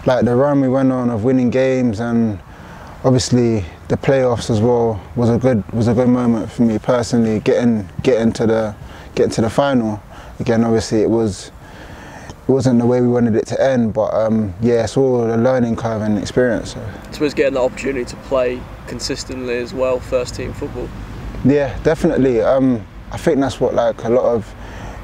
like the run we went on of winning games, and obviously the playoffs as well was a good moment for me personally. Getting to the final again. Obviously it wasn't the way we wanted it to end, but yeah, it's all a learning curve and experience. So. I suppose getting the opportunity to play consistently as well, first team football. Yeah, definitely. I think that's what like a lot of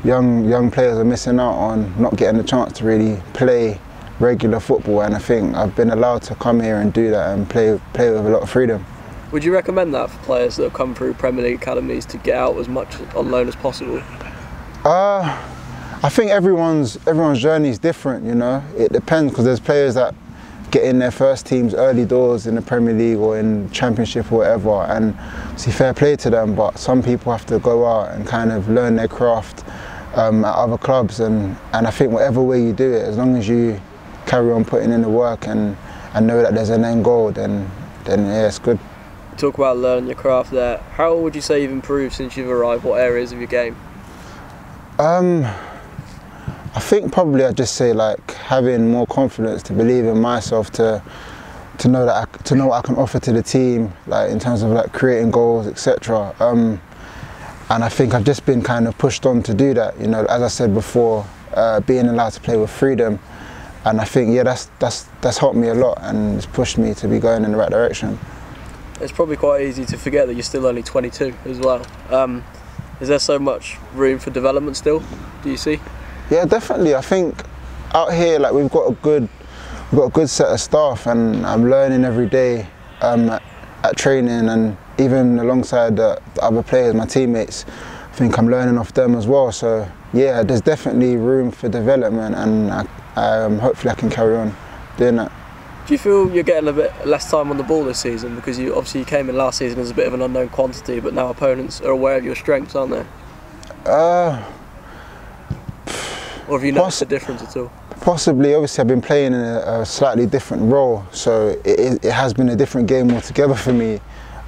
young players are missing out on, not getting the chance to really play regular football, and I think I've been allowed to come here and do that and play with a lot of freedom. Would you recommend that for players that have come through Premier League academies to get out as much on loan as possible? I think everyone's journey is different, you know. It depends, because there's players that get in their first teams early doors in the Premier League or in Championship or whatever, and see, fair play to them, but some people have to go out and kind of learn their craft at other clubs, and I think whatever way you do it, as long as you carry on putting in the work and know that there's an end goal, then yeah, it's good. Talk about learning your craft there. How would you say you've improved since you've arrived? What areas of your game? I think probably I'd just say like having more confidence, to believe in myself, to know what I can offer to the team, like in terms of like creating goals, etc. And I think I've just been kind of pushed on to do that. You know, as I said before, being allowed to play with freedom, and I think yeah, that's helped me a lot and it's pushed me to be going in the right direction. It's probably quite easy to forget that you're still only 22 as well. Is there so much room for development still, do you see? Yeah, definitely. I think out here, like we've got a good set of staff, and I'm learning every day at training, and even alongside the other players, my teammates. I think I'm learning off them as well. So yeah, there's definitely room for development, and hopefully I can carry on doing that. Do you feel you're getting a bit less time on the ball this season, because you obviously came in last season as a bit of an unknown quantity, but now opponents are aware of your strengths, aren't they? Or have you noticed a difference at all? Possibly. Obviously I've been playing in a slightly different role, so it has been a different game altogether for me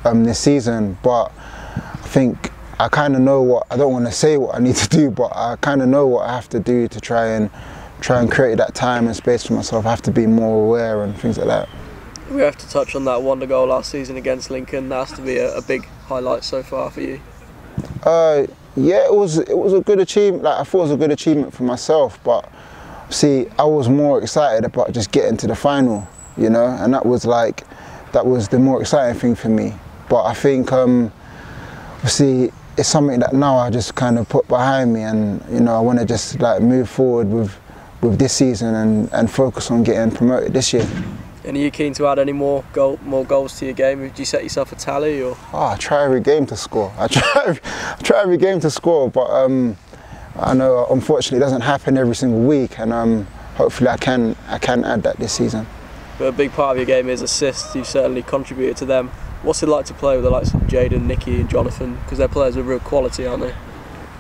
this season, but I think I kind of know what, I don't want to say what I need to do, but I kind of know what I have to do to try and create that time and space for myself. I have to be more aware and things like that. We have to touch on that wonder goal last season against Lincoln. That has to be a big highlight so far for you. Yeah, it was a good achievement. Like, I thought it was a good achievement for myself, but see, I was more excited about just getting to the final, you know, and that was the more exciting thing for me. But I think, see, it's something that now I just kind of put behind me, and you know, I want to just like move forward with this season and focus on getting promoted this year. And are you keen to add any more goals to your game? Do you set yourself a tally, or? Oh, I try every game to score. I try every game to score, but I know unfortunately it doesn't happen every single week, and hopefully I can add that this season. But a big part of your game is assists. You've certainly contributed to them. What's it like to play with the likes of Jaden, Nicky and Jonathan? Because they're players with real quality, aren't they?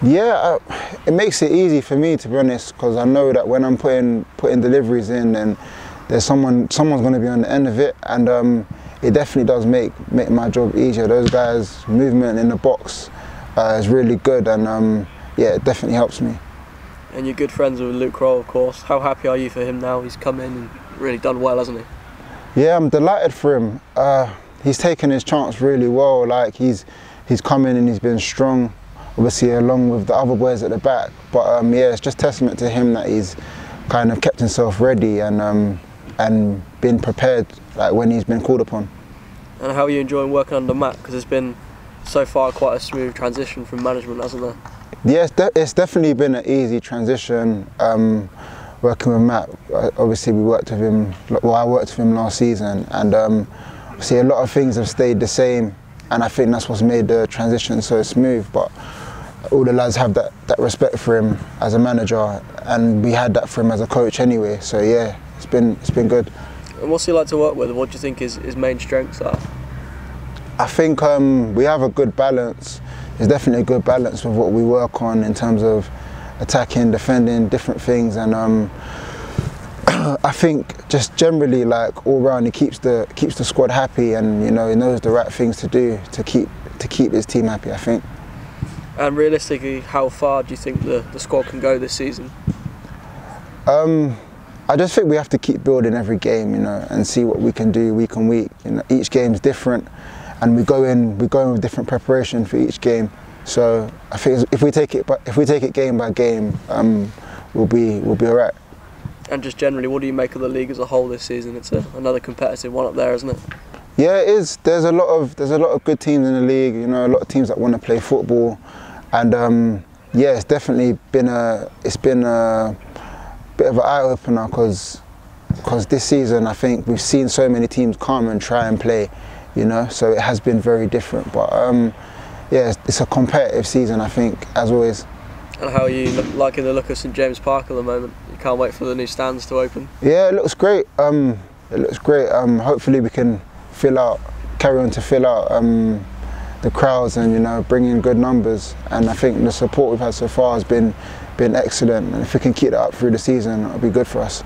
Yeah, it makes it easy for me, to be honest, because I know that when I'm putting deliveries in, then there's someone's going to be on the end of it, and it definitely does make my job easier. Those guys' movement in the box is really good, and yeah, it definitely helps me. And you're good friends with Luke Rowe, of course. How happy are you for him now? He's come in and really done well, hasn't he? Yeah, I'm delighted for him. He's taken his chance really well. Like he's come in and he's been strong, obviously along with the other boys at the back. But yeah, it's just testament to him that he's kind of kept himself ready and been prepared, like when he's been called upon. And how are you enjoying working under Matt? Because it's been so far quite a smooth transition from management, hasn't there? Yeah, it's definitely been an easy transition. Working with Matt, obviously we worked with him. Well, I worked with him last season, and see, a lot of things have stayed the same, and I think that's what's made the transition so smooth. But all the lads have that respect for him as a manager, and we had that for him as a coach anyway. So yeah, it's been good. And what's he like to work with? What do you think his main strengths are? I think we have a good balance. There's definitely a good balance with what we work on in terms of attacking, defending, different things, and I think just generally, like all round, he keeps the squad happy, and you know, he knows the right things to do to keep his team happy, I think. And realistically, how far do you think the squad can go this season? I just think we have to keep building every game, you know, and see what we can do week on week. You know, each game's different, and we go in with different preparation for each game. So I think if we take it game by game, we'll be all right. And just generally, what do you make of the league as a whole this season? It's another competitive one up there, isn't it? Yeah, it is. There's a lot of good teams in the league. You know, a lot of teams that want to play football, and yeah, it's definitely been a bit of an eye opener because this season I think we've seen so many teams come and try and play, you know. So it has been very different. But yeah, it's a competitive season, I think, as always. And how are you liking the look of St James Park at the moment? You can't wait for the new stands to open. Yeah, it looks great. It looks great. Hopefully we can carry on to fill out the crowds and, you know, bring in good numbers. And I think the support we've had so far has been excellent. And if we can keep that up through the season, it'll be good for us.